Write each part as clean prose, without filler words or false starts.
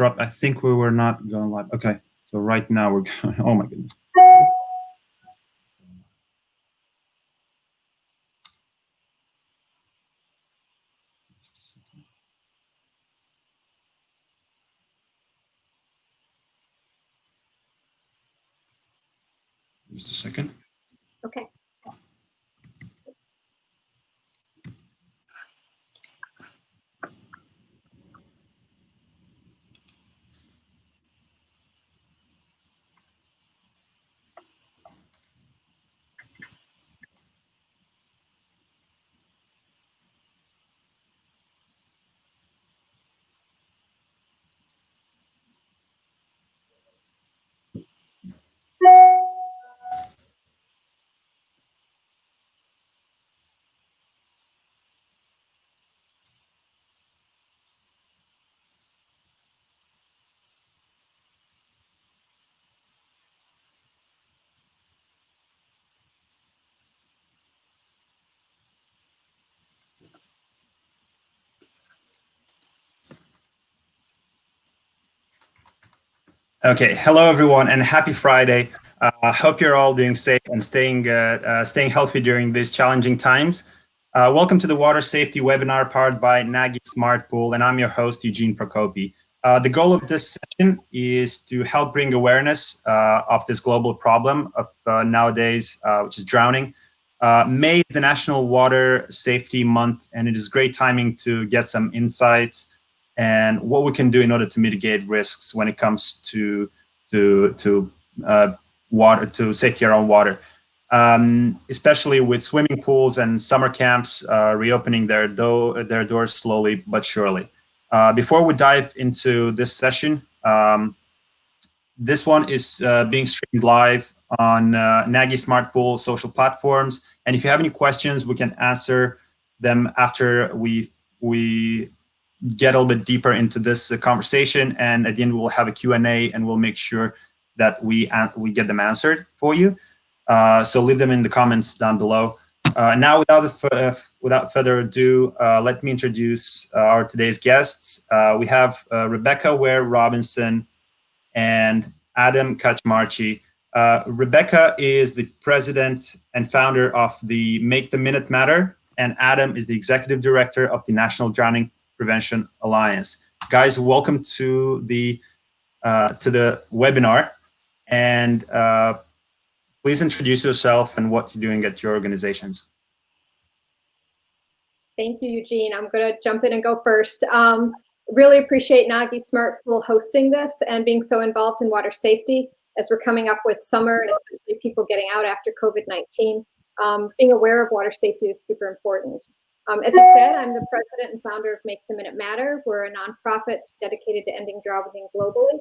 I think we were not going live. Okay, so right now we're going. Oh my goodness. Just a second. Okay. Okay, hello everyone, and happy Friday. I hope you're all doing safe and staying healthy during these challenging times. Welcome to the Water Safety webinar powered by Nagi Smartpool, and I'm your host, Eugene Prokopi. The goal of this session is to help bring awareness of this global problem of nowadays, which is drowning. May is the National Water Safety Month, and it is great timing to get some insights and what we can do in order to mitigate risks when it comes to water, to safety around water, especially with swimming pools and summer camps reopening their doors slowly but surely. Before we dive into this session, this one is being streamed live on Nagi Smartpool social platforms, and if you have any questions, we can answer them after we get a little bit deeper into this conversation, and at the end we'll have a Q&A, and we'll make sure that we get them answered for you. So leave them in the comments down below. Now, without further ado, let me introduce our today's guests. We have Rebecca Ware Robinson and Adam Kaczmarchi. Rebecca is the president and founder of the Make the Minute Matter, and Adam is the executive director of the National Drowning Prevention Alliance. Guys, welcome to the webinar, and please introduce yourself and what you're doing at your organizations. Thank you, Eugene. I'm going to jump in and go first. Really appreciate Nagi Smartpool hosting this and being so involved in water safety as we're coming up with summer, and especially people getting out after COVID-19. Being aware of water safety is super important. As you said, I'm the president and founder of Make the Minute Matter. We're a nonprofit dedicated to ending drowning globally.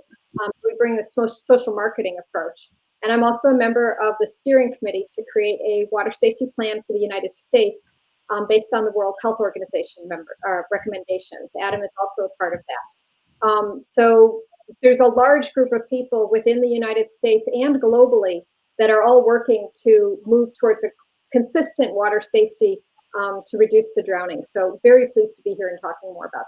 We bring the social marketing approach. And I'm also a member of the steering committee to create a water safety plan for the United States based on the World Health Organization recommendations. Adam is also a part of that. So there's a large group of people within the United States and globally that are all working to move towards a consistent water safety to reduce the drowning. So very pleased to be here and talking more about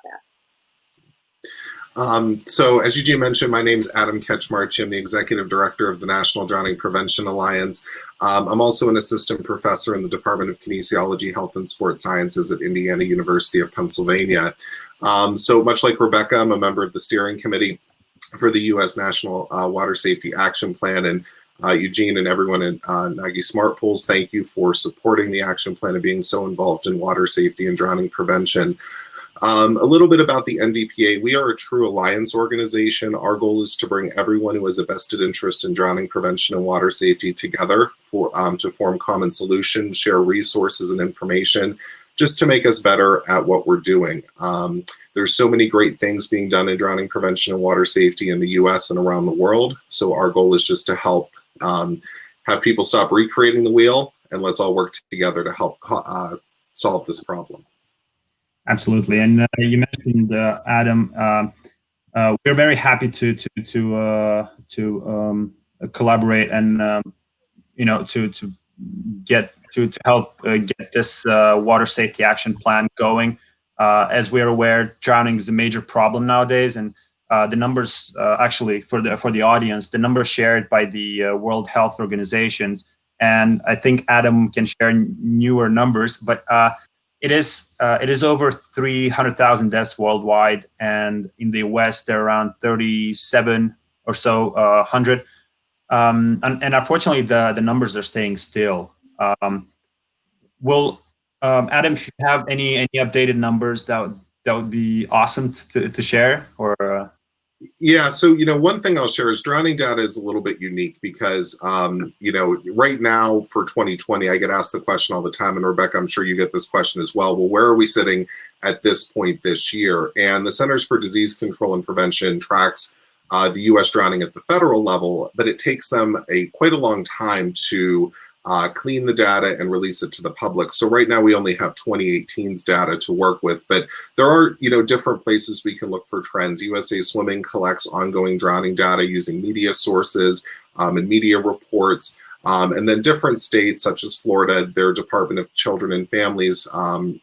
that. So as Eugene mentioned, my name is Adam Kaczmarchi. I'm the executive director of the National Drowning Prevention Alliance. I'm also an assistant professor in the Department of Kinesiology, Health and Sports Sciences at Indiana University of Pennsylvania. So much like Rebecca, I'm a member of the steering committee for the U.S. National Water Safety Action Plan, and Eugene and everyone at Nagi Smartpools, thank you for supporting the action plan and being so involved in water safety and drowning prevention. A little bit about the NDPA. We are a true alliance organization. Our goal is to bring everyone who has a vested interest in drowning prevention and water safety together to form common solutions, share resources and information, just to make us better at what we're doing. There's so many great things being done in drowning prevention and water safety in the US and around the world. So our goal is just to help have people stop recreating the wheel, and let's all work together to help solve this problem. Absolutely, and you mentioned Adam. We're very happy to collaborate and to help get this water safety action plan going. As we're aware, drowning is a major problem nowadays, and the numbers actually for the audience, the numbers shared by the World Health Organizations, and I think Adam can share newer numbers, but it is over 300,000 deaths worldwide, and in the US they're around 37 or so hundred. And unfortunately, the numbers are staying still. Will Adam, if you have any updated numbers, that would be awesome to share. Or Yeah, so one thing I'll share is drowning data is a little bit unique because right now for 2020, I get asked the question all the time, and Rebecca, I'm sure you get this question as well. Well, where are we sitting at this point this year? And the Centers for Disease Control and Prevention tracks the U.S. drowning at the federal level, but it takes them quite a long time to clean the data and release it to the public. So right now we only have 2018's data to work with, but there are different places we can look for trends. USA Swimming collects ongoing drowning data using media sources and media reports. And then different states such as Florida, their Department of Children and Families,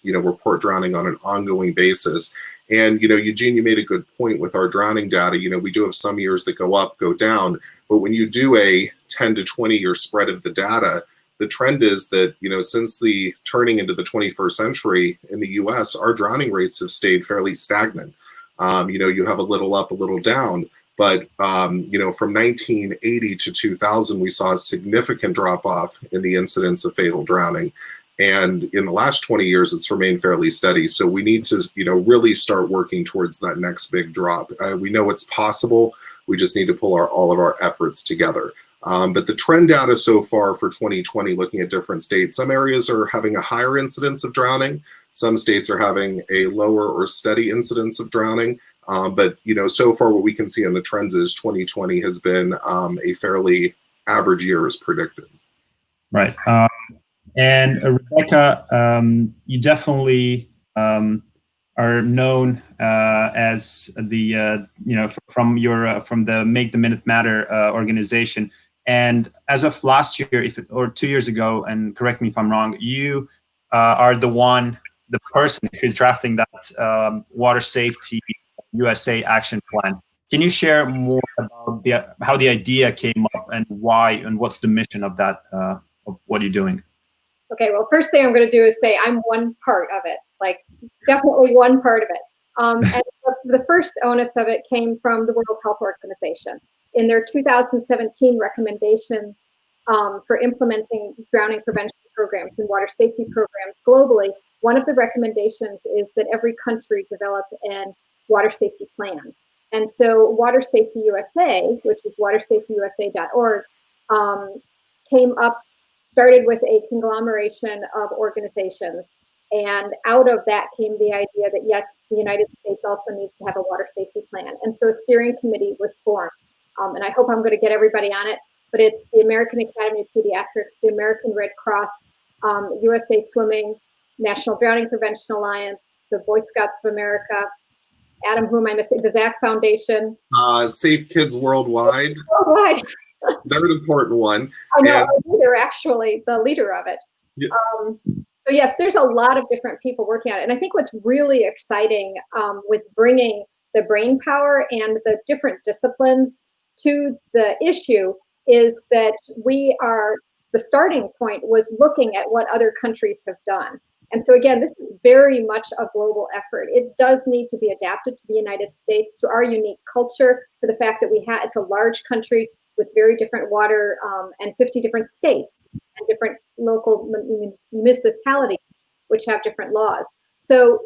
report drowning on an ongoing basis. And, Eugene, you made a good point with our drowning data. We do have some years that go up, go down, but when you do a 10 to 20 year spread of the data, the trend is that, since the turning into the 21st century in the US, our drowning rates have stayed fairly stagnant. You have a little up, a little down, but, from 1980 to 2000, we saw a significant drop off in the incidence of fatal drowning. And in the last 20 years, it's remained fairly steady. So we need to, really start working towards that next big drop. We know it's possible. We just need to pull all of our efforts together. But the trend data so far for 2020, looking at different states, some areas are having a higher incidence of drowning. Some states are having a lower or steady incidence of drowning. But, so far what we can see in the trends is 2020 has been a fairly average year as predicted. Right. And Rebecca, you definitely are known as the from the Make the Minute Matter organization. And as of last year, or 2 years ago, and correct me if I'm wrong, you are the person who's drafting that Water Safety USA Action Plan. Can you share more about how the idea came up and why, and what's the mission of that? Of what you're doing? Okay, well, first thing I'm going to do is say I'm one part of it, like definitely one part of it. And the first onus of it came from the World Health Organization. In their 2017 recommendations for implementing drowning prevention programs and water safety programs globally, one of the recommendations is that every country develop a water safety plan. And so Water Safety USA, which is watersafetyusa.org, started with a conglomeration of organizations. And out of that came the idea that, yes, the United States also needs to have a water safety plan. And so a steering committee was formed. And I hope I'm going to get everybody on it, but it's the American Academy of Pediatrics, the American Red Cross, USA Swimming, National Drowning Prevention Alliance, the Boy Scouts of America, Adam, who am I missing? The Zach Foundation. Safe Kids Worldwide. Worldwide. They're an important one. I know, they're actually the leader of it. Yeah. So yes, there's a lot of different people working on it. And I think what's really exciting with bringing the brain power and the different disciplines to the issue is that the starting point was looking at what other countries have done. And so again, this is very much a global effort. It does need to be adapted to the United States, to our unique culture, to the fact that it's a large country with very different water and 50 different states and different local municipalities, which have different laws. So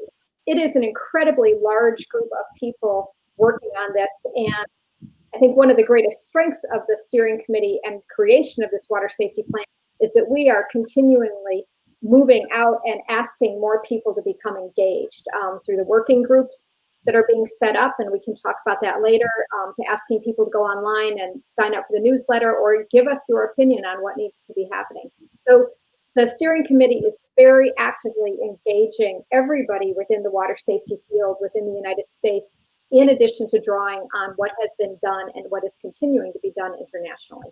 it is an incredibly large group of people working on this. And I think one of the greatest strengths of the steering committee and creation of this water safety plan is that we are continually moving out and asking more people to become engaged through the working groups that are being set up, and we can talk about that later, to asking people to go online and sign up for the newsletter or give us your opinion on what needs to be happening. So the steering committee is very actively engaging everybody within the water safety field within the United States, in addition to drawing on what has been done and what is continuing to be done internationally.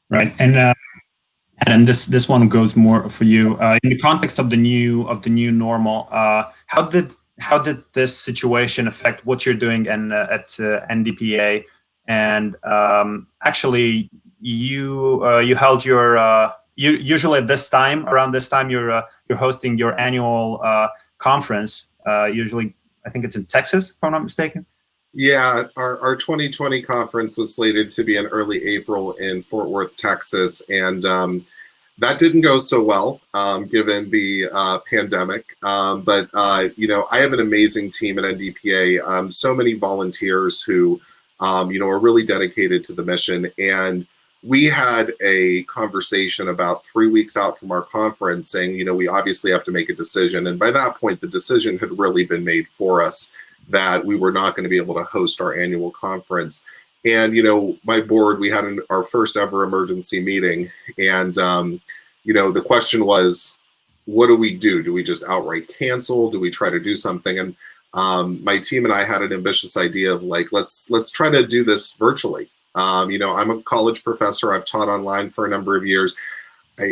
Right, and this one goes more for you. In the context of the new normal, how did how did this situation affect what you're doing at NDPA? And actually, you held your you usually at this time, around this time, you're hosting your annual conference. Usually, I think it's in Texas, if I'm not mistaken. Yeah, our 2020 conference was slated to be in early April in Fort Worth, Texas, and that didn't go so well given the pandemic. But I have an amazing team at NDPA. So many volunteers who, are really dedicated to the mission. And we had a conversation about 3 weeks out from our conference saying, we obviously have to make a decision. And by that point, the decision had really been made for us that we were not going to be able to host our annual conference. And, my board, we had our first ever emergency meeting. And, the question was, what do we do? Do we just outright cancel? Do we try to do something? And my team and I had an ambitious idea of let's try to do this virtually. I'm a college professor. I've taught online for a number of years.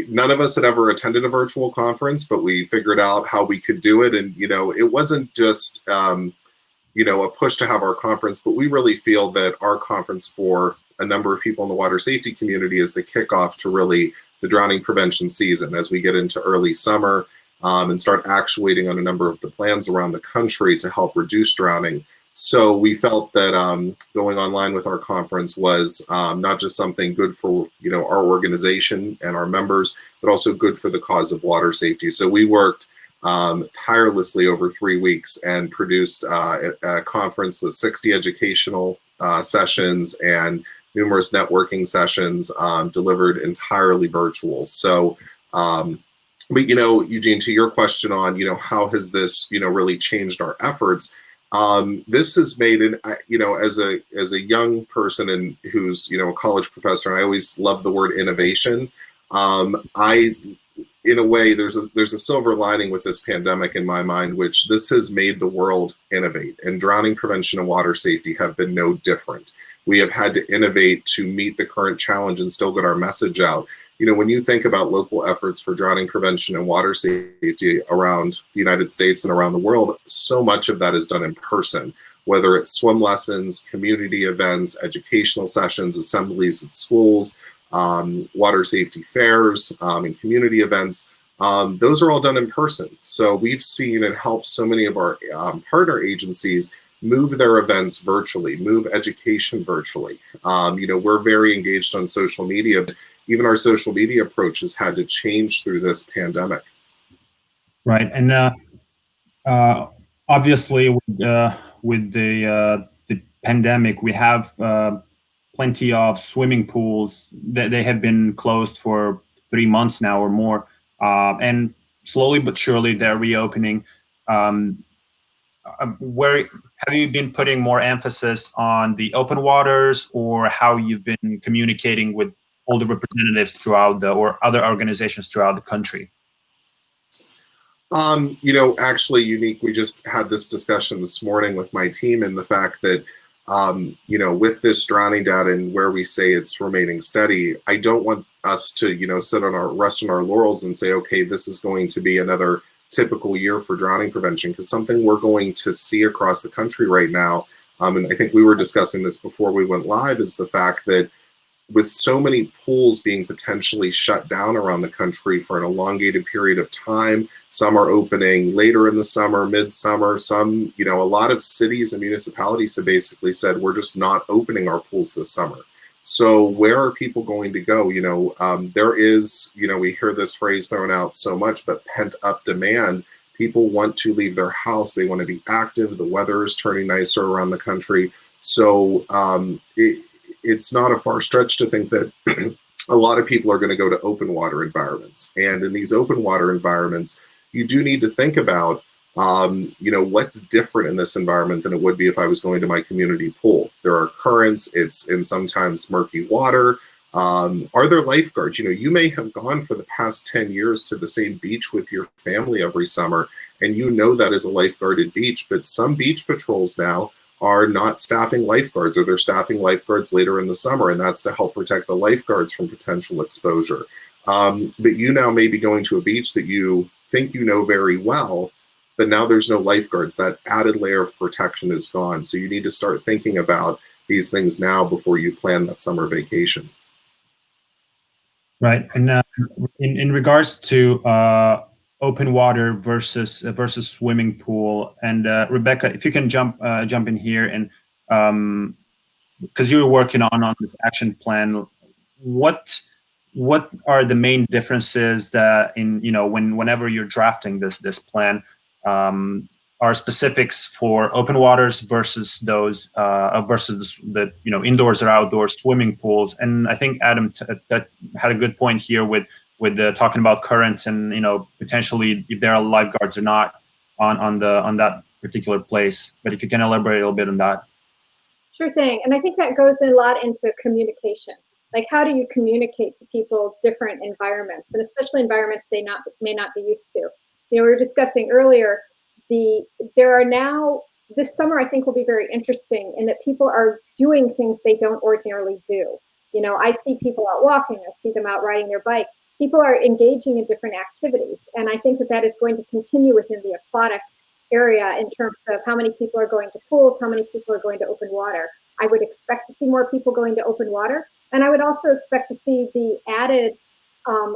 None of us had ever attended a virtual conference, but we figured out how we could do it. And, it wasn't just, a push to have our conference, but we really feel that our conference for a number of people in the water safety community is the kickoff to really the drowning prevention season as we get into early summer and start actuating on a number of the plans around the country to help reduce drowning. So we felt that going online with our conference was not just something good for our organization and our members, but also good for the cause of water safety. So we worked tirelessly over 3 weeks and produced a conference with 60 educational sessions and numerous networking sessions delivered entirely virtual. So, but Eugene, to your question on how has this really changed our efforts? This has made it, as a young person and who's a college professor, and I always love the word innovation. In a way, there's a silver lining with this pandemic in my mind, which this has made the world innovate, and drowning prevention and water safety have been no different. We have had to innovate to meet the current challenge and still get our message out. When you think about local efforts for drowning prevention and water safety around the United States and around the world, so much of that is done in person, whether it's swim lessons, community events, educational sessions, assemblies at schools, water safety fairs, and community events. Those are all done in person. So we've seen and helped so many of our partner agencies move their events virtually, move education virtually. We're very engaged on social media, but even our social media approach has had to change through this pandemic. Right, and obviously with the pandemic, we have plenty of swimming pools that they have been closed for 3 months now or more, and slowly but surely they're reopening. Where have you been putting more emphasis on the open waters, or how you've been communicating with all the representatives throughout or other organizations throughout the country? Actually, Unique, we just had this discussion this morning with my team, and the fact that with this drowning data and where we say it's remaining steady, I don't want us to, rest on our laurels and say, okay, this is going to be another typical year for drowning prevention, because something we're going to see across the country right now, and I think we were discussing this before we went live, is the fact that with so many pools being potentially shut down around the country for an elongated period of time, some are opening later in the summer, midsummer, some, a lot of cities and municipalities have basically said, we're just not opening our pools this summer. So where are people going to go? There is, we hear this phrase thrown out so much, but pent up demand. People want to leave their house. They want to be active. The weather is turning nicer around the country. So it's not a far stretch to think that a lot of people are going to go to open water environments. And in these open water environments, you do need to think about, what's different in this environment than it would be if I was going to my community pool. There are currents, it's in sometimes murky water. Are there lifeguards? You may have gone for the past 10 years to the same beach with your family every summer, and that is a lifeguarded beach, but some beach patrols now are not staffing lifeguards, or they're staffing lifeguards later in the summer, and that's to help protect the lifeguards from potential exposure. But you now may be going to a beach that you think very well, but now there's no lifeguards. That added layer of protection is gone. So you need to start thinking about these things now before you plan that summer vacation. Right. And in regards to open water versus swimming pool, and Rebecca, if you can jump in here, and because you're working on this action plan, what are the main differences that whenever you're drafting this plan, are specifics for open waters versus those versus the indoors or outdoor swimming pools? And I think Adam that had a good point here with talking about currents and potentially if there are lifeguards or not on that particular place. But if you can elaborate a little bit on that. Sure thing. And I think that goes a lot into communication. Like, how do you communicate to people different environments, and especially environments they may not be used to? We were discussing earlier, there are now, this summer I think will be very interesting in that people are doing things they don't ordinarily do. I see people out walking, I see them out riding their bike. People are engaging in different activities. And I think that is going to continue within the aquatic area in terms of how many people are going to pools, how many people are going to open water. I would expect to see more people going to open water. And I would also expect to see the added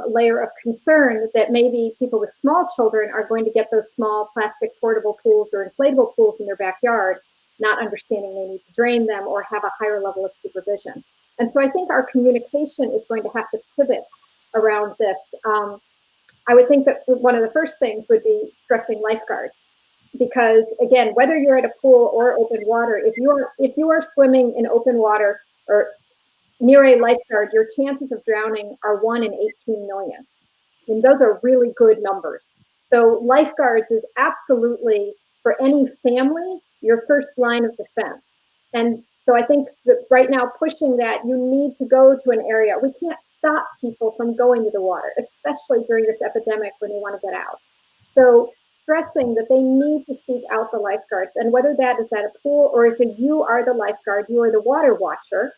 layer of concern that maybe people with small children are going to get those small plastic portable pools or inflatable pools in their backyard, not understanding they need to drain them or have a higher level of supervision. And so I think our communication is going to have to pivot around this. I would think that one of the first things would be stressing lifeguards. Because again, whether you're at a pool or open water, if you are swimming in open water or near a lifeguard, your chances of drowning are 1 in 18 million. And those are really good numbers. So lifeguards is absolutely, for any family, your first line of defense. And so I think that right now, pushing that, you need to go to an area. We can't stop people from going to the water, especially during this epidemic when they want to get out. So stressing that they need to seek out the lifeguards, and whether that is at a pool or if you are the lifeguard, you are the water watcher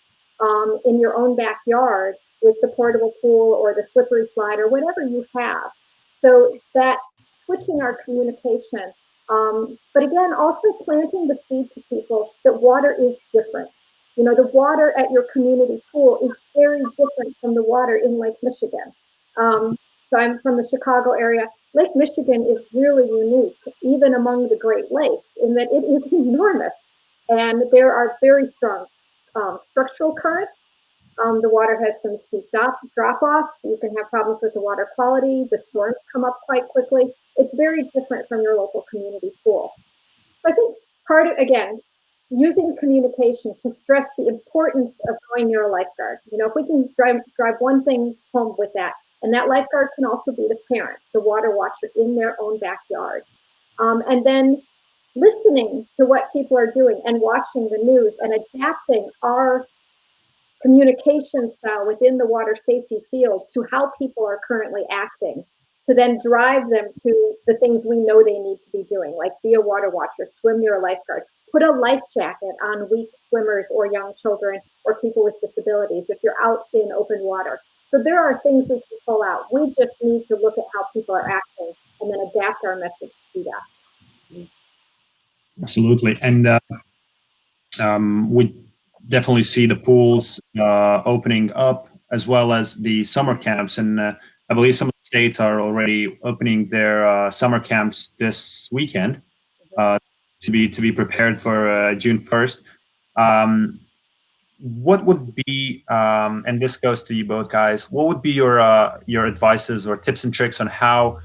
in your own backyard with the portable pool or the slippery slide or whatever you have. So that switching our communication, but again, also planting the seed to people that water is different. The water at your community pool is very different from the water in Lake Michigan. So I'm from the Chicago area. Lake Michigan is really unique, even among the Great Lakes, in that it is enormous. And there are very strong structural currents. The water has some steep drop-offs. You can have problems with the water quality. The storms come up quite quickly. It's very different from your local community pool. So I think part of, again, using communication to stress the importance of going near a lifeguard. If we can drive one thing home with that, and that lifeguard can also be the parent, the water watcher in their own backyard. And then listening to what people are doing and watching the news and adapting our communication style within the water safety field to how people are currently acting, to then drive them to the things we know they need to be doing, like be a water watcher, swim near a lifeguard, put a life jacket on weak swimmers or young children or people with disabilities if you're out in open water. So there are things we can pull out. We just need to look at how people are acting and then adapt our message to that. Absolutely. And we definitely see the pools opening up, as well as the summer camps. And I believe some of the states are already opening their summer camps this weekend to be prepared for June 1st. What would be, and this goes to you both guys, what would be your advices or tips and tricks on how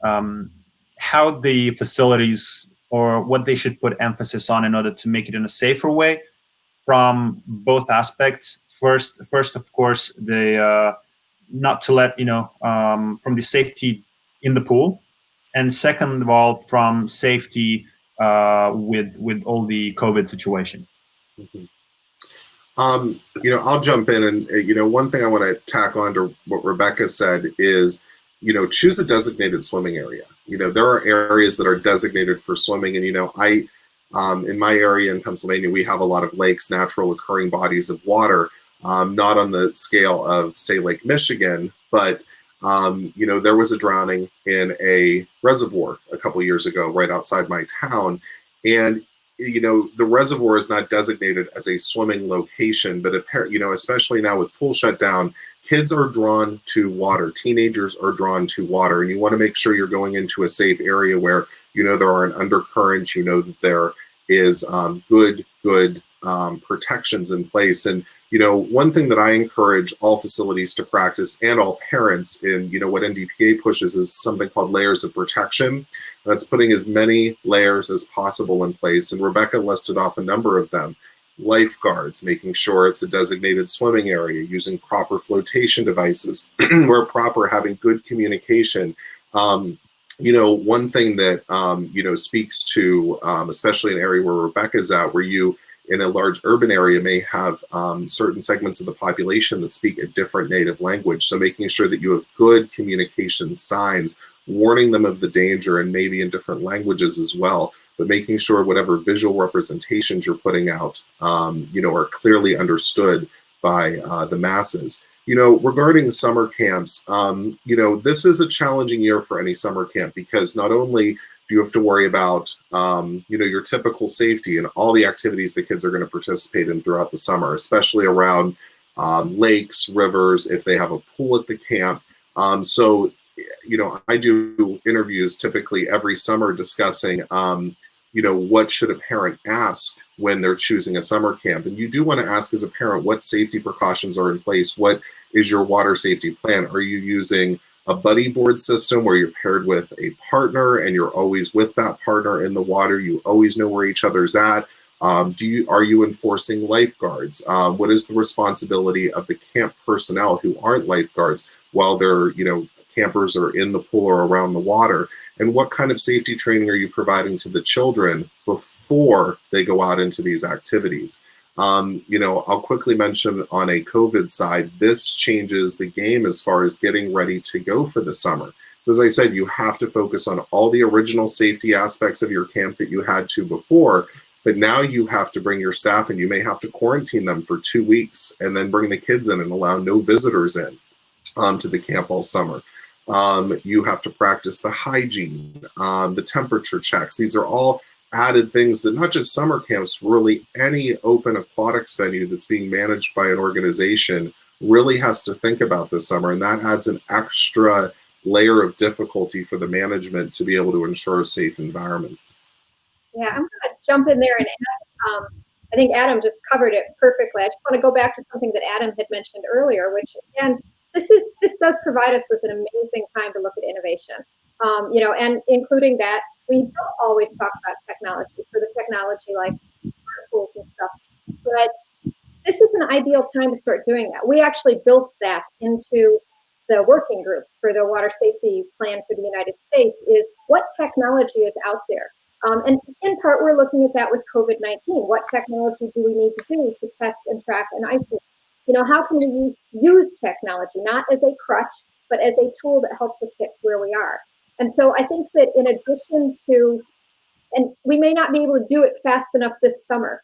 the facilities, or what they should put emphasis on in order to make it in a safer way from both aspects? First, of course, the not to let from the safety in the pool, and second of all, from safety with all the COVID situation. Mm-hmm. I'll jump in, and one thing I want to tack on to what Rebecca said is, choose a designated swimming area. There are areas that are designated for swimming, and I in my area in Pennsylvania, we have a lot of lakes, natural occurring bodies of water, not on the scale of, say, Lake Michigan, but There was a drowning in a reservoir a couple years ago right outside my town. And, the reservoir is not designated as a swimming location, but, especially now with pool shut down, kids are drawn to water. Teenagers are drawn to water. And you want to make sure you're going into a safe area where, there are an undercurrent, that there is good protections in place. And, one thing that I encourage all facilities to practice and all parents in, what NDPA pushes is something called layers of protection. That's putting as many layers as possible in place. And Rebecca listed off a number of them. Lifeguards, making sure it's a designated swimming area, using proper flotation devices, where proper, having good communication. One thing that, speaks to, especially an area where Rebecca's at, where you, in a large urban area, may have certain segments of the population that speak a different native language. So making sure that you have good communication signs, warning them of the danger, and maybe in different languages as well, but making sure whatever visual representations you're putting out, are clearly understood by the masses. Regarding summer camps, this is a challenging year for any summer camp, because not only do you have to worry about, your typical safety and all the activities the kids are going to participate in throughout the summer, especially around lakes, rivers, if they have a pool at the camp. I do interviews typically every summer discussing, what should a parent ask when they're choosing a summer camp. And you do want to ask as a parent, what safety precautions are in place? What is your water safety plan? Are you using a buddy board system where you're paired with a partner and you're always with that partner in the water? You always know where each other's at. Are you enforcing lifeguards? What is the responsibility of the camp personnel who aren't lifeguards while they're, campers are in the pool or around the water? And what kind of safety training are you providing to the children before they go out into these activities? I'll quickly mention on a COVID side, this changes the game as far as getting ready to go for the summer. So as I said, you have to focus on all the original safety aspects of your camp that you had to before, but now you have to bring your staff, and you may have to quarantine them for 2 weeks and then bring the kids in and allow no visitors in to the camp all summer. You have to practice the hygiene, the temperature checks. These are all added things that not just summer camps, really any open aquatics venue that's being managed by an organization really has to think about this summer. And that adds an extra layer of difficulty for the management to be able to ensure a safe environment. Yeah, I'm going to jump in there and add, I think Adam just covered it perfectly. I just want to go back to something that Adam had mentioned earlier, which again, this does provide us with an amazing time to look at innovation, and including that, we don't always talk about technology. So the technology like Smartpools and stuff, but this is an ideal time to start doing that. We actually built that into the working groups for the water safety plan for the United States, is what technology is out there. And in part, we're looking at that with COVID-19. What technology do we need to do to test and track and isolate? How can we use technology, not as a crutch, but as a tool that helps us get to where we are? And so I think that in addition to, and we may not be able to do it fast enough this summer,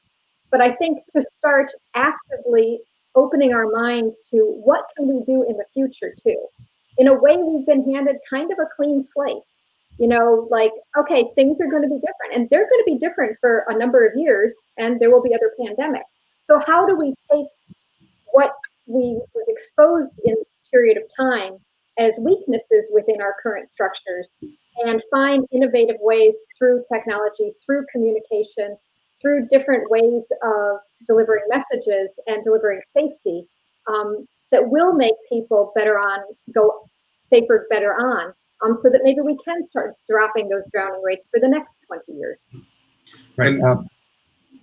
but I think to start actively opening our minds to what can we do in the future too. In a way, we've been handed kind of a clean slate. Okay, things are going to be different, and they're going to be different for a number of years, and there will be other pandemics. So how do we take what we was exposed in this period of time as weaknesses within our current structures and find innovative ways through technology, through communication, through different ways of delivering messages and delivering safety that will make people go safer, better on, so that maybe we can start dropping those drowning rates for the next 20 years. Right.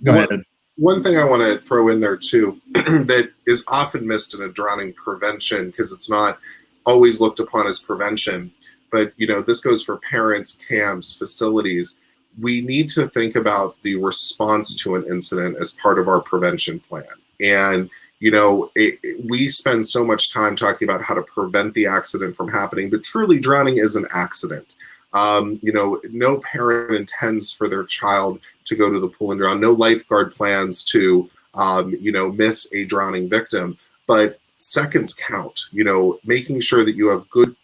Go ahead. One thing I want to throw in there too that is often missed in a drowning prevention, because it's not always looked upon as prevention, but this goes for parents, camps, facilities. We need to think about the response to an incident as part of our prevention plan. And we spend so much time talking about how to prevent the accident from happening, but truly drowning is an accident. No parent intends for their child to go to the pool and drown. No lifeguard plans to, miss a drowning victim. But seconds count. You know, making sure that you have good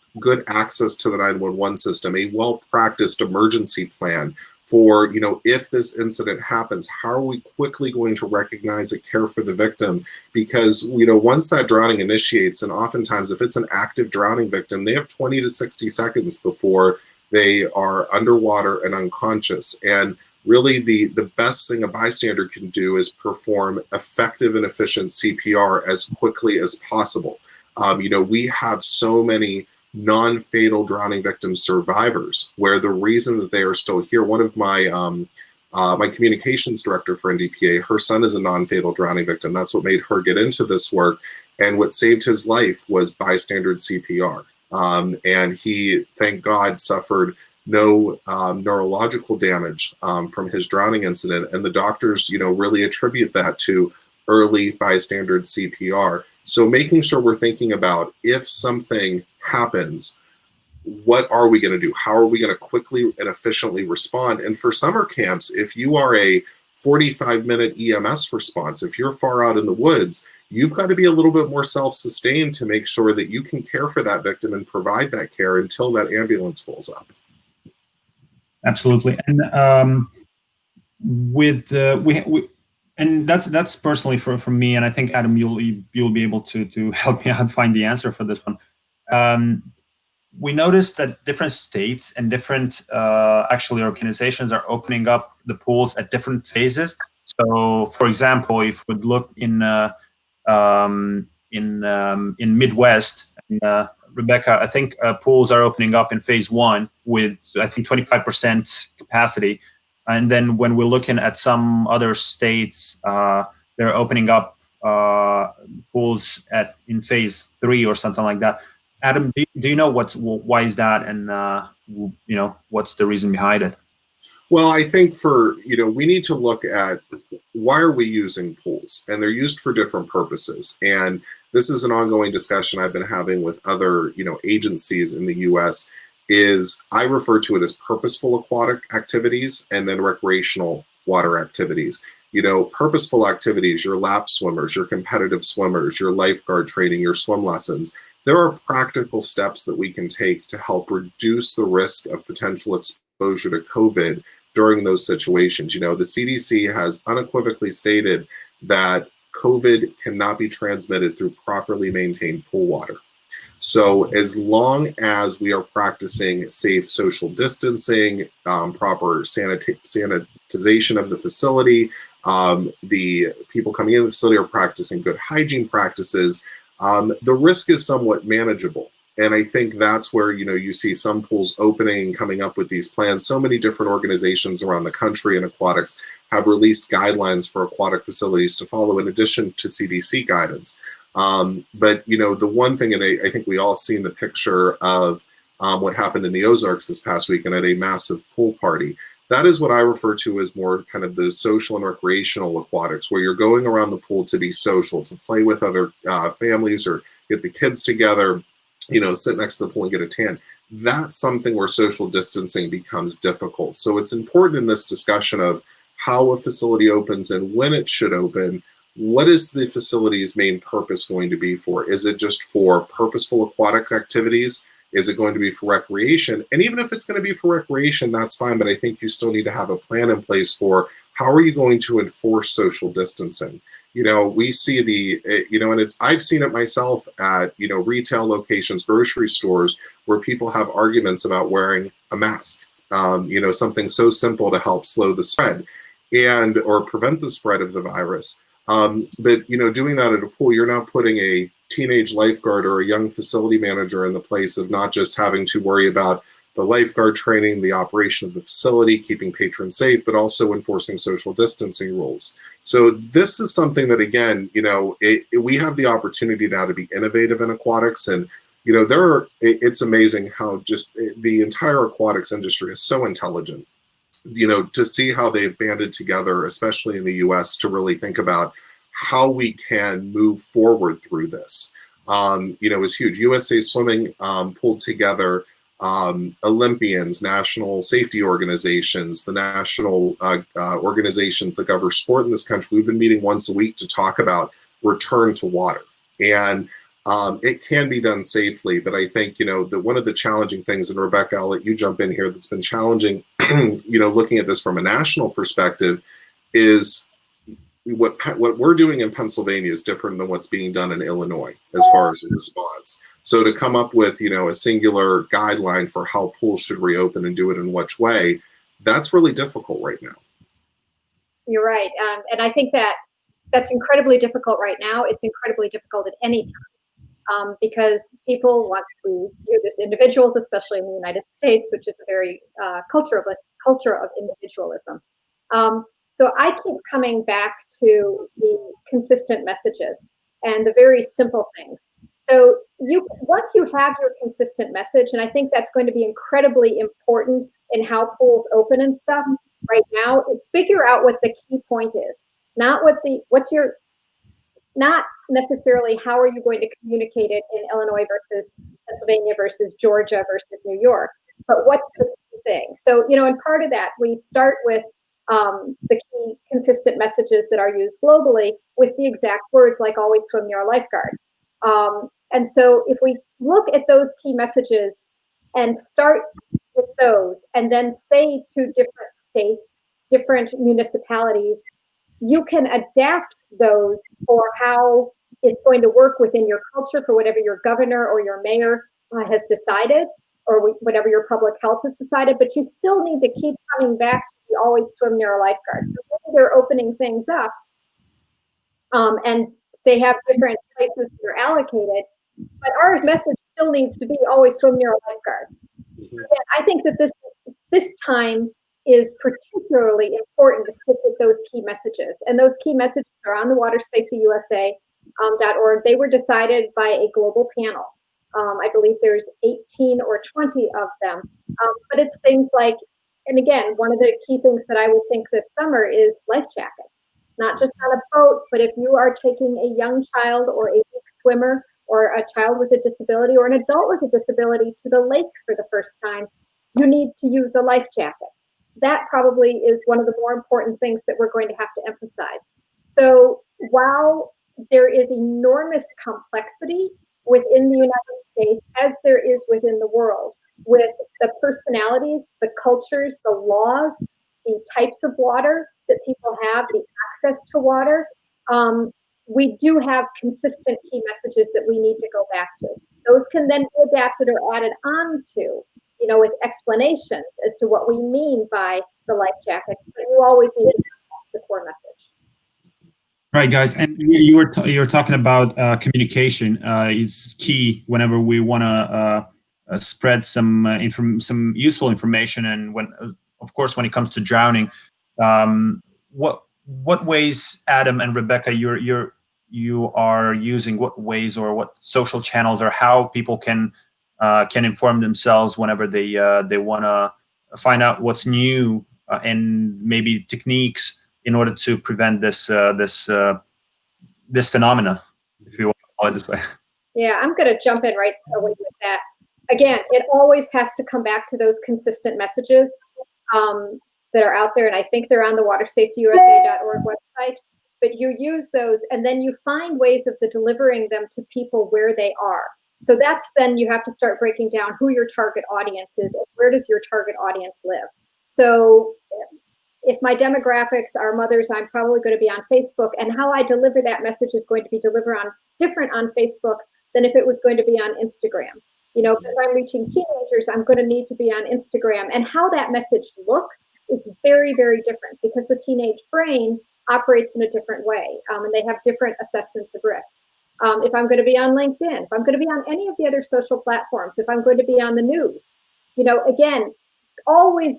access to the 911 system, a well-practiced emergency plan for, you know, if this incident happens, how are we quickly going to recognize it, care for the victim? Because, you know, once that drowning initiates, and oftentimes if it's an active drowning victim, they have 20 to 60 seconds before they are underwater and unconscious. And really the best thing a bystander can do is perform effective and efficient CPR as quickly as possible. You know, we have so many non-fatal drowning victim survivors where the reason that they are still here, one of my my communications director for NDPA, her son is a non-fatal drowning victim. That's what made her get into this work. And what saved his life was bystander CPR. And he, thank God, suffered no neurological damage from his drowning incident. And the doctors, you know, really attribute that to early bystander CPR. So making sure we're thinking about, if something happens, what are we going to do? How are we going to quickly and efficiently respond? And for summer camps, if you are a 45-minute EMS response, if you're far out in the woods, you've got to be a little bit more self-sustained to make sure that you can care for that victim and provide that care until that ambulance pulls up. Absolutely. And with and that's personally for me, and I think Adam, you'll be able to help me out find the answer for this one. We noticed that different states and different actually organizations are opening up the pools at different phases. So, for example, if we look in Midwest, Rebecca, I think pools are opening up in phase 1 with, I think, 25% capacity. And then when we're looking at some other states, they're opening up pools in phase 3 or something like that. Adam, do you know why is that, and you know, what's the reason behind it? Well, I think we need to look at, why are we using pools? And they're used for different purposes. And this is an ongoing discussion I've been having with other, agencies in the U.S. is, I refer to it as purposeful aquatic activities and then recreational water activities. Purposeful activities, your lap swimmers, your competitive swimmers, your lifeguard training, your swim lessons. There are practical steps that we can take to help reduce the risk of potential exposure to COVID during those situations. The CDC has unequivocally stated that COVID cannot be transmitted through properly maintained pool water. So as long as we are practicing safe social distancing, proper sanitization of the facility, the people coming into the facility are practicing good hygiene practices, the risk is somewhat manageable. And I think that's where, you see some pools opening and coming up with these plans. So many different organizations around the country in aquatics have released guidelines for aquatic facilities to follow, in addition to CDC guidance. But, the one thing, and I think we all seen the picture of what happened in the Ozarks this past weekend at a massive pool party. That is what I refer to as more kind of the social and recreational aquatics, where you're going around the pool to be social, to play with other families or get the kids together, sit next to the pool and get a tan. That's something where social distancing becomes difficult. So it's important in this discussion of how a facility opens and when it should open. What is the facility's main purpose going to be for? Is it just for purposeful aquatic activities? Is it going to be for recreation? And even if it's going to be for recreation, that's fine, but I think you still need to have a plan in place for how are you going to enforce social distancing? We see and I've seen it myself at, retail locations, grocery stores, where people have arguments about wearing a mask, something so simple to help slow the spread or prevent the spread of the virus. But doing that at a pool, you're now putting a teenage lifeguard or a young facility manager in the place of not just having to worry about the lifeguard training, the operation of the facility, keeping patrons safe, but also enforcing social distancing rules. So this is something that, again, we have the opportunity now to be innovative in aquatics. And, it's amazing how just the entire aquatics industry is so intelligent, to see how they've banded together, especially in the US, to really think about how we can move forward through this. Is huge. USA Swimming pulled together Olympians, national safety organizations, the national organizations that govern sport in this country. We've been meeting once a week to talk about return to water. And It can be done safely, but I think, one of the challenging things, and Rebecca, I'll let you jump in here, that's been challenging, looking at this from a national perspective, is what we're doing in Pennsylvania is different than what's being done in Illinois as far as a response. So to come up with, a singular guideline for how pools should reopen and do it in which way, that's really difficult right now. You're right. And I think that's incredibly difficult right now. It's incredibly difficult at any time because people want to view this individuals, especially in the United States, which is a very culture of individualism. So I keep coming back to the consistent messages and the very simple things. So once you have your consistent message, and I think that's going to be incredibly important in how pools open and stuff right now, is figure out what the key point is. Not not necessarily how are you going to communicate it in Illinois versus Pennsylvania versus Georgia versus New York, but what's the key thing? So, and part of that, we start with the key consistent messages that are used globally with the exact words like always swim near a lifeguard. And so if we look at those key messages and start with those and then say to different states, different municipalities, you can adapt those for how it's going to work within your culture for whatever your governor or your mayor has decided, or whatever your public health has decided, but you still need to keep coming back to the always swim near a lifeguard. So maybe they're opening things up and they have different places that are allocated, but our message still needs to be always swim near a lifeguard. So I think that this time is particularly important to stick with those key messages. And those key messages are on the watersafetyusa.org. They were decided by a global panel. I believe there's 18 or 20 of them. But it's things like, and again, one of the key things that I would think this summer is life jackets. Not just on a boat, but if you are taking a young child or a weak swimmer or a child with a disability or an adult with a disability to the lake for the first time, you need to use a life jacket. That probably is one of the more important things that we're going to have to emphasize. So while there is enormous complexity within the United States, as there is within the world, with the personalities, the cultures, the laws, the types of water that people have, the access to water, we do have consistent key messages that we need to go back to. Those can then be adapted or added on to, with explanations as to what we mean by the life jackets, but you always need to have the core message. Right, guys, and you were talking about communication. It's key whenever we want to spread some useful information, and when it comes to drowning, what ways, Adam and Rebecca, you are using, what ways or what social channels or how people can inform themselves whenever they want to find out what's new and maybe techniques in order to prevent this phenomena, if you want to call it this way. Yeah, I'm going to jump in right away with that. Again, it always has to come back to those consistent messages that are out there, and I think they're on the watersafetyusa.org website. But you use those, and then you find ways of delivering them to people where they are. So then you have to start breaking down who your target audience is and where does your target audience live. So if my demographics are mothers, I'm probably going to be on Facebook, and how I deliver that message is going to be different on Facebook than if it was going to be on Instagram. If I'm reaching teenagers, I'm going to need to be on Instagram, and how that message looks is very, very different because the teenage brain operates in a different way, and they have different assessments of risk. If I'm going to be on LinkedIn, if I'm going to be on any of the other social platforms, if I'm going to be on the news, again, always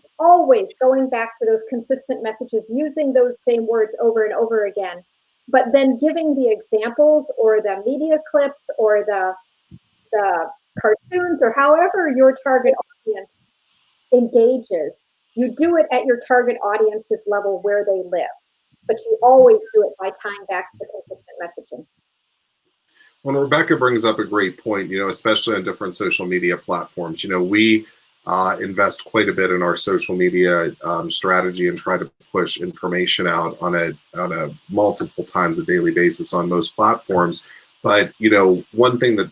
going back to those consistent messages, using those same words over and over again, but then giving the examples or the media clips or the cartoons or however your target audience engages. You do it at your target audience's level where they live, but you always do it by tying back to the consistent messaging. Well, Rebecca brings up a great point, especially on different social media platforms. We invest quite a bit in our social media strategy and try to push information out on a multiple times a daily basis on most platforms. But, one thing that,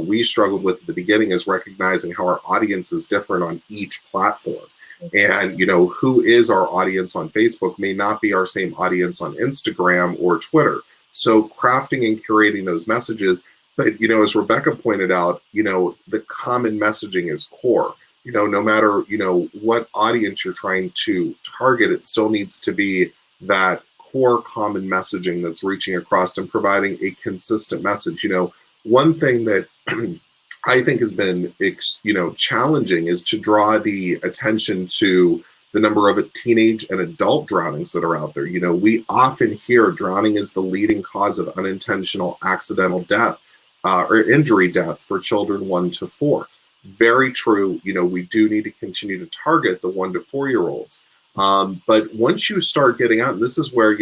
we struggled with at the beginning is recognizing how our audience is different on each platform. And, who is our audience on Facebook may not be our same audience on Instagram or Twitter. So crafting and curating those messages. But, as Rebecca pointed out, the common messaging is core. No matter, what audience you're trying to target, it still needs to be that core common messaging that's reaching across and providing a consistent message. One thing that I think has been, challenging is to draw the attention to the number of teenage and adult drownings that are out there. We often hear drowning is the leading cause of unintentional accidental death or injury death for children 1 to 4. Very true. We do need to continue to target the 1 to 4-year-olds. But once you start getting out, and this is where,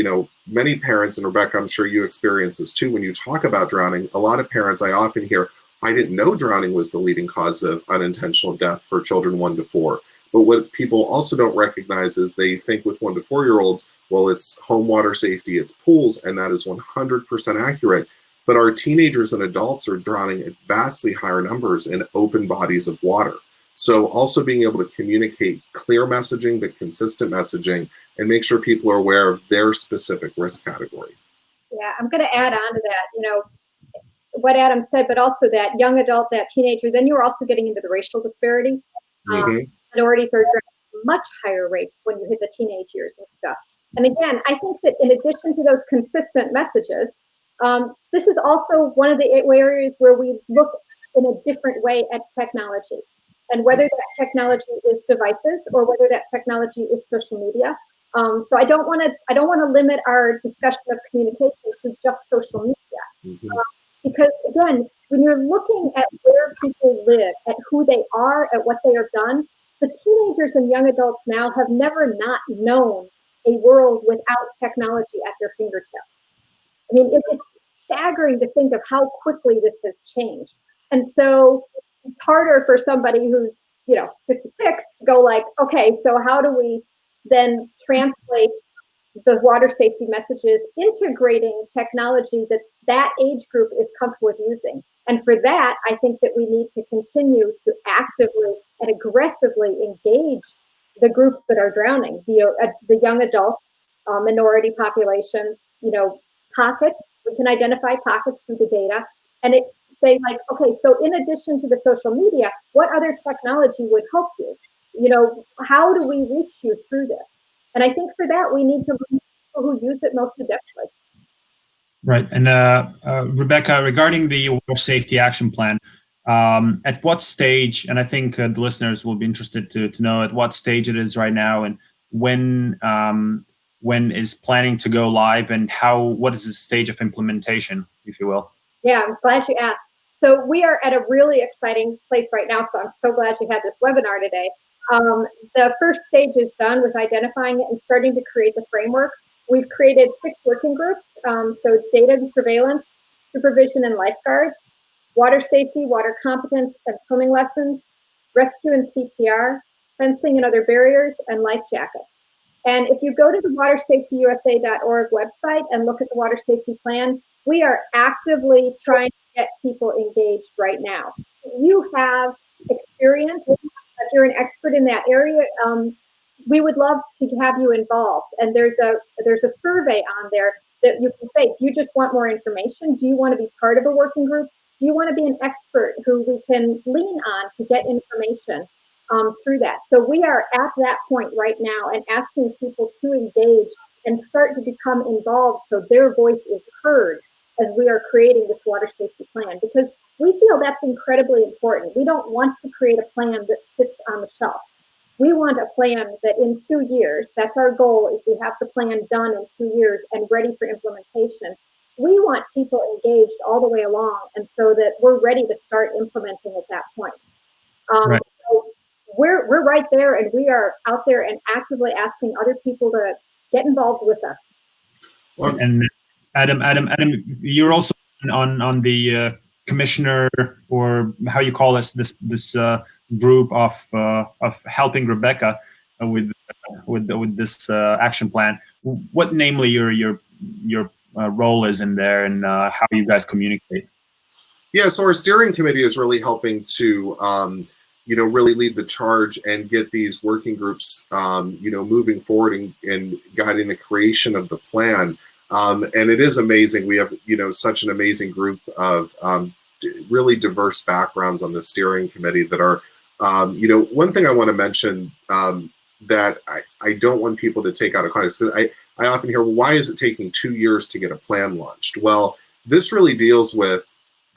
many parents, and Rebecca, I'm sure you experience this too, when you talk about drowning, a lot of parents, I often hear, I didn't know drowning was the leading cause of unintentional death for children 1 to 4. But what people also don't recognize is they think with 1 to 4-year-olds, well, it's home water safety, it's pools, and that is 100% accurate. But our teenagers and adults are drowning at vastly higher numbers in open bodies of water. So also being able to communicate clear messaging, but consistent messaging, and make sure people are aware of their specific risk category. Yeah, I'm going to add on to that, what Adam said, but also that young adult, that teenager, then you're also getting into the racial disparity. Minorities are driving much higher rates when you hit the teenage years and stuff. And again, I think that in addition to those consistent messages, this is also one of the areas where we look in a different way at technology. And whether that technology is devices or whether that technology is social media. So I don't want to limit our discussion of communication to just social media. Because again, when you're looking at where people live, at who they are, at what they have done, the teenagers and young adults now have never not known a world without technology at their fingertips. I mean, it's staggering to think of how quickly this has changed. And so it's harder for somebody who's, 56 to go like, okay, so how do we then translate the water safety messages, integrating technology that age group is comfortable with using. And for that, I think that we need to continue to actively and aggressively engage the groups that are drowning, the young adults, minority populations, pockets. We can identify pockets through the data and say like, okay, so in addition to the social media, what other technology would help you? How do we reach you through this? And I think for that, we need to look at people who use it most adeptly. Right. And Rebecca, regarding the water safety action plan, at what stage, and I think the listeners will be interested to know at what stage it is right now, and when is planning to go live, and what is the stage of implementation, if you will? Yeah, I'm glad you asked. So we are at a really exciting place right now. So I'm so glad you had this webinar today. The first stage is done with identifying it and starting to create the framework. We've created 6 working groups. So data and surveillance, supervision and lifeguards, water safety, water competence and swimming lessons, rescue and CPR, fencing and other barriers, and life jackets. And if you go to the watersafetyusa.org website and look at the water safety plan, we are actively trying to get people engaged right now. If you have experience, if you're an expert in that area, we would love to have you involved. And there's a survey on there that you can say, do you just want more information? Do you want to be part of a working group? Do you want to be an expert who we can lean on to get information through that? So we are at that point right now and asking people to engage and start to become involved so their voice is heard as we are creating this water safety plan, because we feel that's incredibly important. We don't want to create a plan that sits on the shelf. We want a plan that in 2 years, that's our goal, is we have the plan done in 2 years and ready for implementation. We want people engaged all the way along, and so that we're ready to start implementing at that point. Right. So we're right there, and we are out there and actively asking other people to get involved with us. Well, And Adam, you're also on the commissioner, or how you call this group of helping Rebecca with this action plan. What namely your role is in there, and how you guys communicate? Yeah, so our steering committee is really helping to, really lead the charge and get these working groups, moving forward and guiding the creation of the plan. And it is amazing. We have, such an amazing group of really diverse backgrounds on the steering committee that are, one thing I want to mention that I don't want people to take out of context, because I often hear, well, why is it taking 2 years to get a plan launched? Well, this really deals with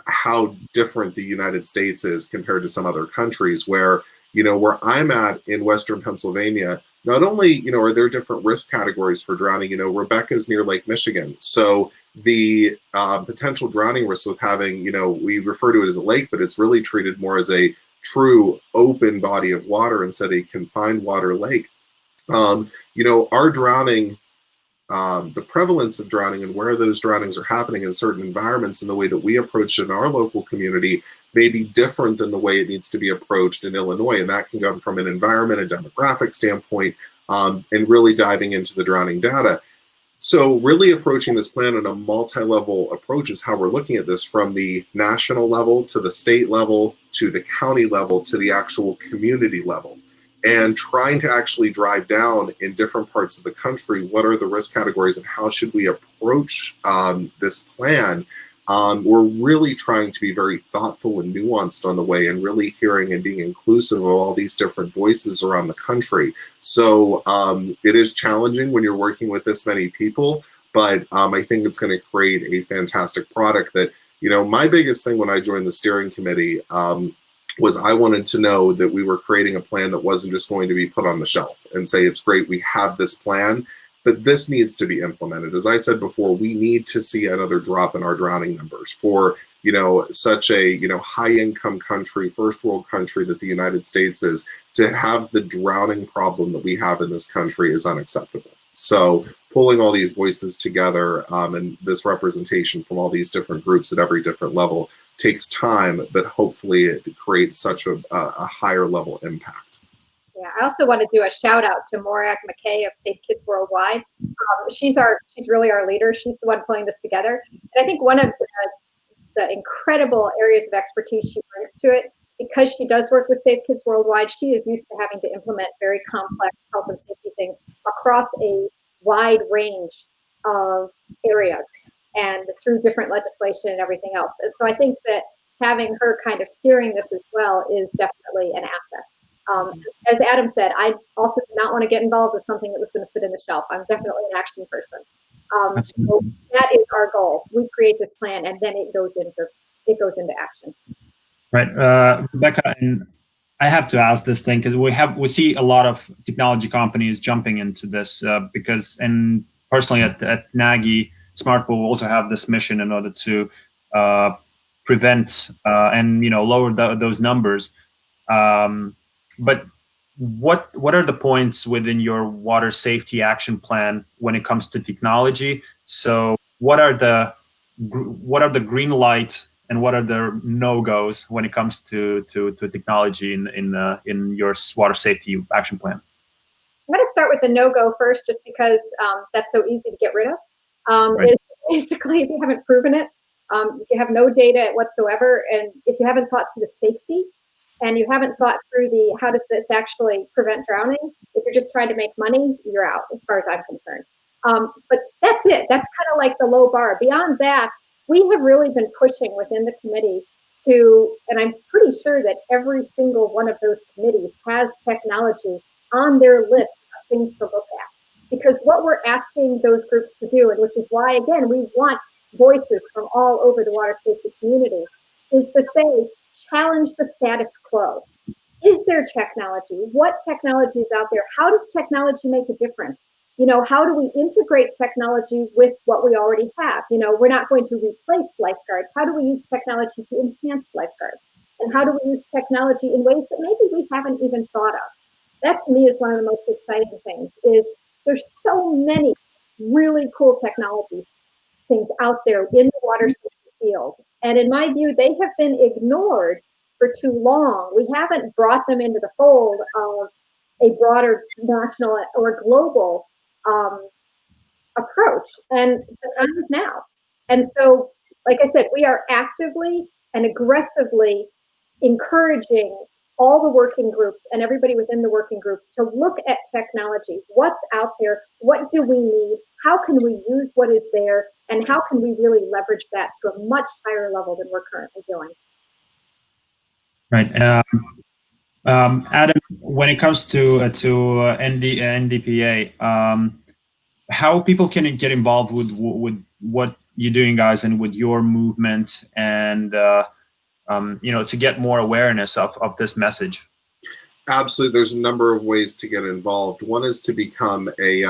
how different the United States is compared to some other countries where, where I'm at in Western Pennsylvania, not only, are there different risk categories for drowning, Rebecca's near Lake Michigan. So the potential drowning risk with having, we refer to it as a lake, but it's really treated more as a true open body of water instead of a confined water lake. Our drowning, the prevalence of drowning and where those drownings are happening in certain environments and the way that we approach it in our local community may be different than the way it needs to be approached in Illinois. And that can come from an environment and demographic standpoint, and really diving into the drowning data. So really approaching this plan on a multi-level approach is how we're looking at this, from the national level to the state level to the county level to the actual community level, and trying to actually drive down in different parts of the country what are the risk categories and how should we approach this plan. We're really trying to be very thoughtful and nuanced on the way, and really hearing and being inclusive of all these different voices around the country. So it is challenging when you're working with this many people, but I think it's going to create a fantastic product that, my biggest thing when I joined the steering committee was I wanted to know that we were creating a plan that wasn't just going to be put on the shelf and say, it's great, we have this plan, but this needs to be implemented. As I said before, we need to see another drop in our drowning numbers for, such a, high income country, first world country that the United States is. To have the drowning problem that we have in this country is unacceptable. So pulling all these voices together and this representation from all these different groups at every different level takes time, but hopefully it creates such a higher level impact. Yeah, I also want to do a shout out to Morag McKay of Safe Kids Worldwide. She's really our leader. She's the one pulling this together. And I think one of the incredible areas of expertise she brings to it, because she does work with Safe Kids Worldwide, she is used to having to implement very complex health and safety things across a wide range of areas and through different legislation and everything else. And so I think that having her kind of steering this as well is definitely an asset. As Adam said, I also did not want to get involved with something that was going to sit in the shelf. I'm definitely an action person. So that is our goal. We create this plan, and then it goes into action. Right, Rebecca, and I have to ask this thing because we see a lot of technology companies jumping into this because, and personally at Nagi, Smartpool also have this mission in order to prevent and lower those numbers. But what are the points within your water safety action plan when it comes to technology? So what are the green light and what are the no-goes when it comes to technology in your water safety action plan? I'm going to start with the no-go first, just because that's so easy to get rid of. Right. It's basically, if you haven't proven it, if you have no data whatsoever, and if you haven't thought through the safety, and you haven't thought through the how does this actually prevent drowning, if you're just trying to make money, you're out, as far as I'm concerned. But that's it. That's kind of like the low bar. Beyond that, we have really been pushing within the committee to, and I'm pretty sure that every single one of those committees has technology on their list of things to look at. Because what we're asking those groups to do, and which is why, again, we want voices from all over the water safety community, is to say, challenge the status quo. Is there technology? What technology is out there? How does technology make a difference? How do we integrate technology with what we already have? We're not going to replace lifeguards. How do we use technology to enhance lifeguards? And how do we use technology in ways that maybe we haven't even thought of? That to me is one of the most exciting things. Is there's so many really cool technology things out there in the water safety field. And in my view, they have been ignored for too long. We haven't brought them into the fold of a broader national or global approach. And the time is now. And so, like I said, we are actively and aggressively encouraging all the working groups and everybody within the working groups to look at technology. What's out there? What do we need? How can we use what is there? And how can we really leverage that to a much higher level than we're currently doing? Right. Adam, when it comes to NDPA, how people can get involved with what you're doing, guys, and with your movement, and to get more awareness of this message? Absolutely, there's a number of ways to get involved. One is to become a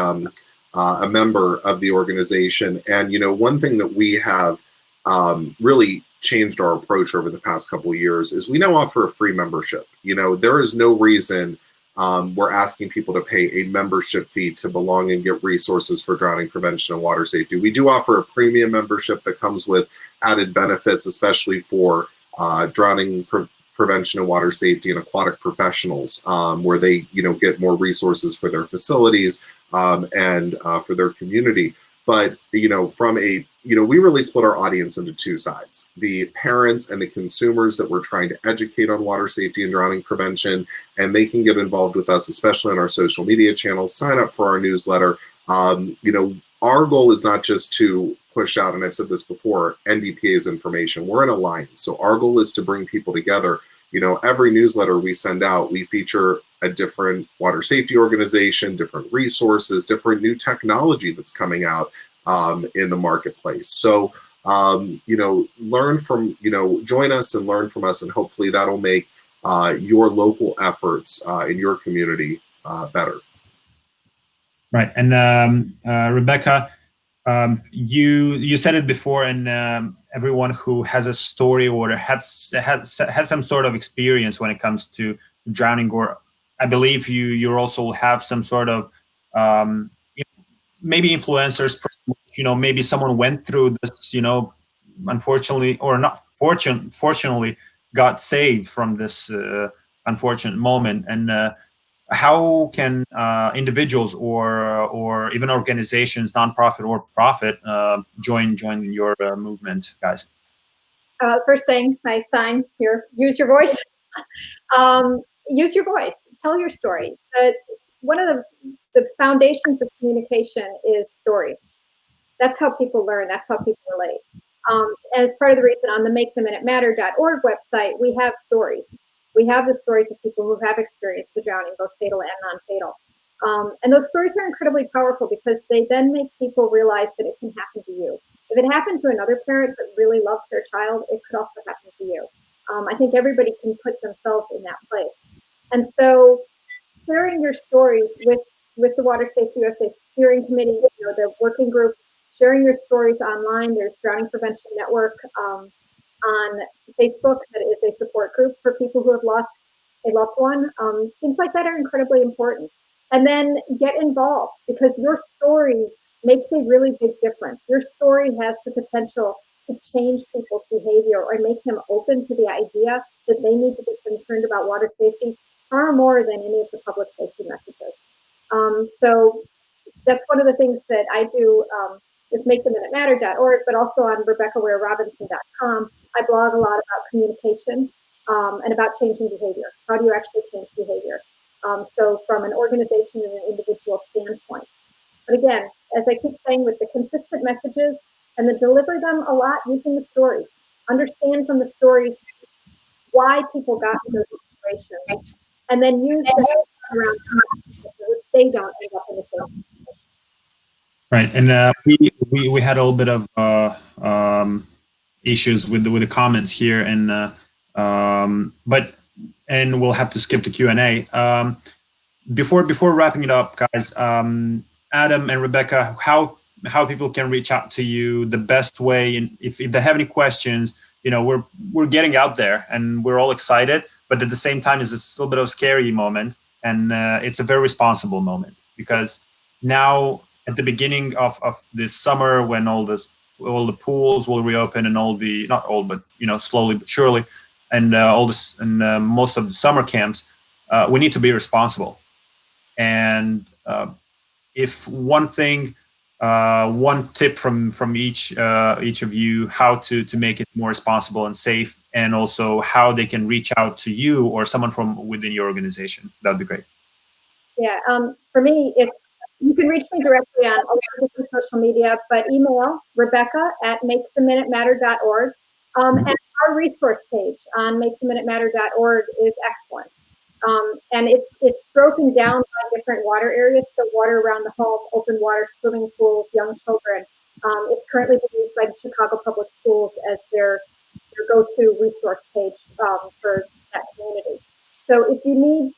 member of the organization, and one thing that we have really changed our approach over the past couple of years is we now offer a free membership. There is no reason we're asking people to pay a membership fee to belong and get resources for drowning prevention and water safety. We do offer a premium membership that comes with added benefits, especially for drowning prevention and water safety and aquatic professionals, where they get more resources for their facilities and for their community. But from we really split our audience into two sides: the parents and the consumers that we're trying to educate on water safety and drowning prevention, and they can get involved with us, especially on our social media channels. Sign up for our newsletter. Our goal is not just to push out, and I've said this before, NDPA's information. We're an alliance, so our goal is to bring people together. Every newsletter we send out, we feature a different water safety organization, different resources, different new technology that's coming out in the marketplace. So, learn from, join us and learn from us, and hopefully that'll make your local efforts in your community better. Right. And Rebecca, you said it before, and everyone who has a story or has some sort of experience when it comes to drowning, or I believe you also have some sort of maybe influencers, maybe someone went through this, unfortunately, or not fortunately got saved from this unfortunate moment. And how can individuals or even organizations, nonprofit or profit, join your movement, guys? First thing, I sign here, use your voice. Use your voice, tell your story. One of the foundations of communication is stories. That's how people learn, that's how people relate. As part of the reason on the maketheminutematter.org website, we have stories. We have the stories of people who have experienced a drowning, both fatal and non-fatal. And those stories are incredibly powerful because they then make people realize that it can happen to you. If it happened to another parent that really loved their child, it could also happen to you. I think everybody can put themselves in that place. And so sharing your stories with the Water Safety USA Steering Committee, the working groups, sharing your stories online. There's Drowning Prevention Network on Facebook that is a support group for people who have lost a loved one. Things like that are incredibly important. And then get involved, because your story makes a really big difference. Your story has the potential to change people's behavior or make them open to the idea that they need to be concerned about water safety far more than any of the public safety messages. So that's one of the things that I do with maketheminutematter.org, but also on RebeccaWareRobinson.com. I blog a lot about communication and about changing behavior. How do you actually change behavior? So from an organization and an individual standpoint. But again, as I keep saying, with the consistent messages and then deliver them a lot using the stories. Understand from the stories why people got in those situations, and then use them around so that they don't end up in the same situation. Right, and we had a little bit of issues with the comments here, and and we'll have to skip the Q&A. Before wrapping it up, guys, Adam and Rebecca, how people can reach out to you the best way, and if they have any questions, we're getting out there and we're all excited, but at the same time, it's a little bit of a scary moment, and it's a very responsible moment, because now at the beginning of this summer, when all the pools will reopen and not all, but slowly but surely, and most of the summer camps, we need to be responsible. And if one thing one tip from each of you, how to make it more responsible and safe, and also how they can reach out to you or someone from within your organization. That'd be great. Yeah, for me, you can reach me directly on all the different social media, but email Rebecca@maketheminuteMatter.org. And our resource page on maketheminuteMatter.org is excellent. And it's broken down by different water areas, so water around the home, open water, swimming pools, young children. It's currently being used by the Chicago Public Schools as their go-to resource page for that community. So if you need,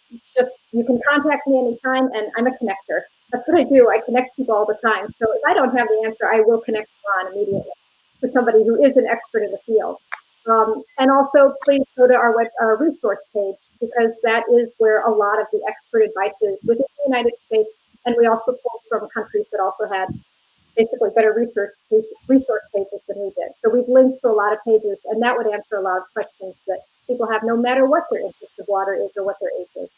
you can contact me anytime, and I'm a connector. That's what I do. I connect people all the time. So if I don't have the answer, I will connect you on immediately to somebody who is an expert in the field. And also, please go to our resource page, because that is where a lot of the expert advice is within the United States. And we also pulled from countries that also had basically better resource pages than we did. So we've linked to a lot of pages, and that would answer a lot of questions that people have, no matter what their interest of water is or what their age is.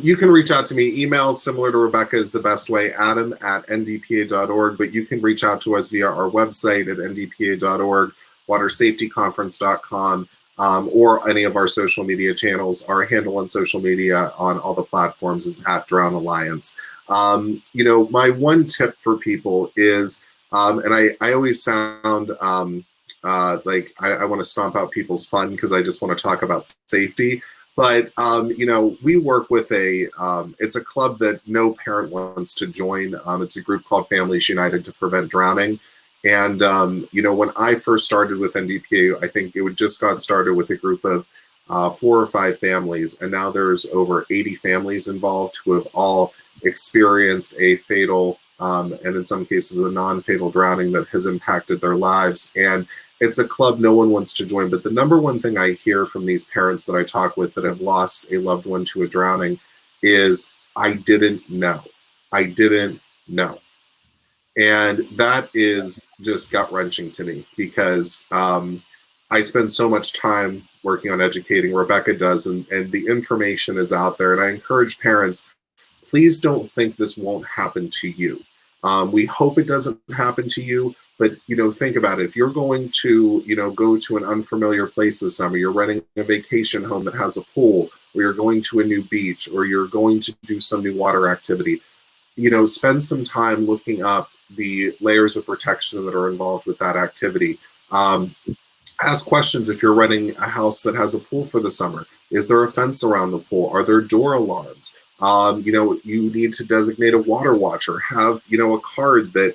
You can reach out to me. Email, similar to Rebecca, is the best way, adam@ndpa.org, but you can reach out to us via our website at ndpa.org, watersafetyconference.com, or any of our social media channels. Our handle on social media on all the platforms is @Drown Alliance. My one tip for people is, and I always sound like I want to stomp out people's fun because I just want to talk about safety. But, we work with it's a club that no parent wants to join. It's a group called Families United to Prevent Drowning. And, when I first started with NDPA, I think it just got started with a group of 4 or 5 families. And now there's over 80 families involved who have all experienced a fatal, and in some cases a non-fatal drowning that has impacted their lives. And it's a club no one wants to join, but the number one thing I hear from these parents that I talk with that have lost a loved one to a drowning is, I didn't know. I didn't know. And that is just gut-wrenching to me, because I spend so much time working on educating, Rebecca does, and the information is out there. And I encourage parents, please don't think this won't happen to you. We hope it doesn't happen to you. But, think about it. If you're going to, go to an unfamiliar place this summer, you're renting a vacation home that has a pool, or you're going to a new beach, or you're going to do some new water activity, spend some time looking up the layers of protection that are involved with that activity. Ask questions if you're renting a house that has a pool for the summer. Is there a fence around the pool? Are there door alarms? You need to designate a water watcher. Have, a card that,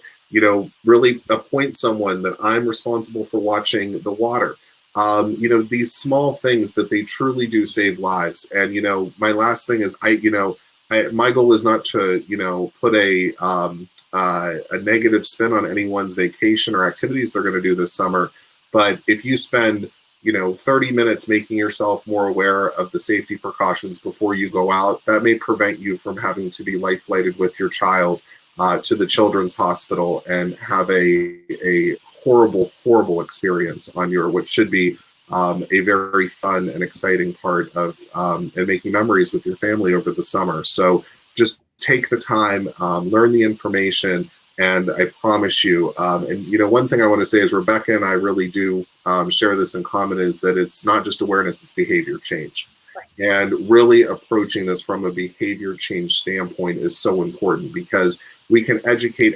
really appoint someone that I'm responsible for watching the water. These small things, but they truly do save lives. And, my last thing is, my goal is not to, put a negative spin on anyone's vacation or activities they're going to do this summer. But if you spend, 30 minutes making yourself more aware of the safety precautions before you go out, that may prevent you from having to be life flighted with your child to the children's hospital and have a horrible, horrible experience on your, what should be a very fun and exciting part of and making memories with your family over the summer. So just take the time, learn the information, and I promise you, and one thing I want to say is, Rebecca and I really do share this in common, is that it's not just awareness, it's behavior change. And really approaching this from a behavior change standpoint is so important, because we can educate,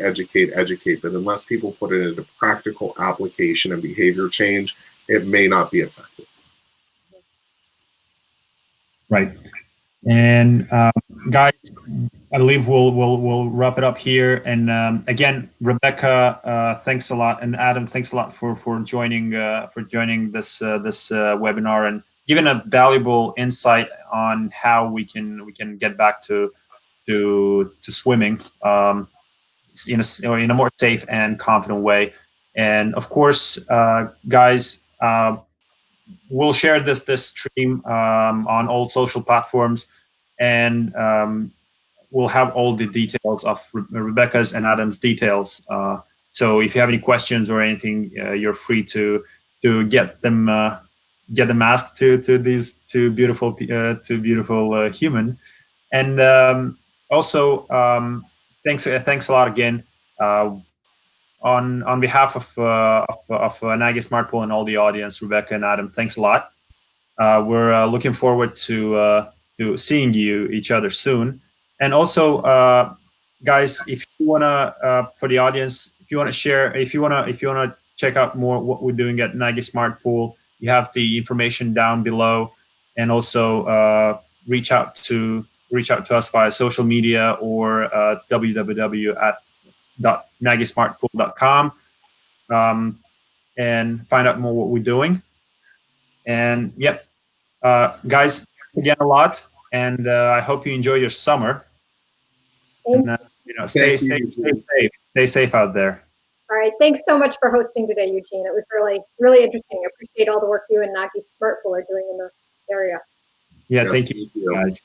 but unless people put it into practical application and behavior change, it may not be effective. Right. And guys, I believe we'll wrap it up here. And again, Rebecca, thanks a lot, and Adam, thanks a lot for joining this webinar and giving a valuable insight on how we can get back to swimming in a more safe and confident way. And of course, guys, we'll share this stream on all social platforms, and we'll have all the details of Rebecca's and Adam's details. So if you have any questions or anything, you're free to get them asked to these two beautiful human. And also, thanks a lot again. On behalf of Nagi Smartpool and all the audience, Rebecca and Adam, thanks a lot. We're looking forward to seeing each other soon. And also, guys, if you wanna, for the audience, if you wanna share, if you wanna check out more what we're doing at Nagi Smartpool, you have the information down below, and also reach out to us via social media or www.nagismartpool.com and find out more what we're doing. And yep, guys, again a lot, and I hope you enjoy your summer. And stay safe out there. All right, thanks so much for hosting today, Eugene. It was really interesting. I appreciate all the work you and Nagi Smartpool are doing in the area. Yeah, Yes, thank you, guys.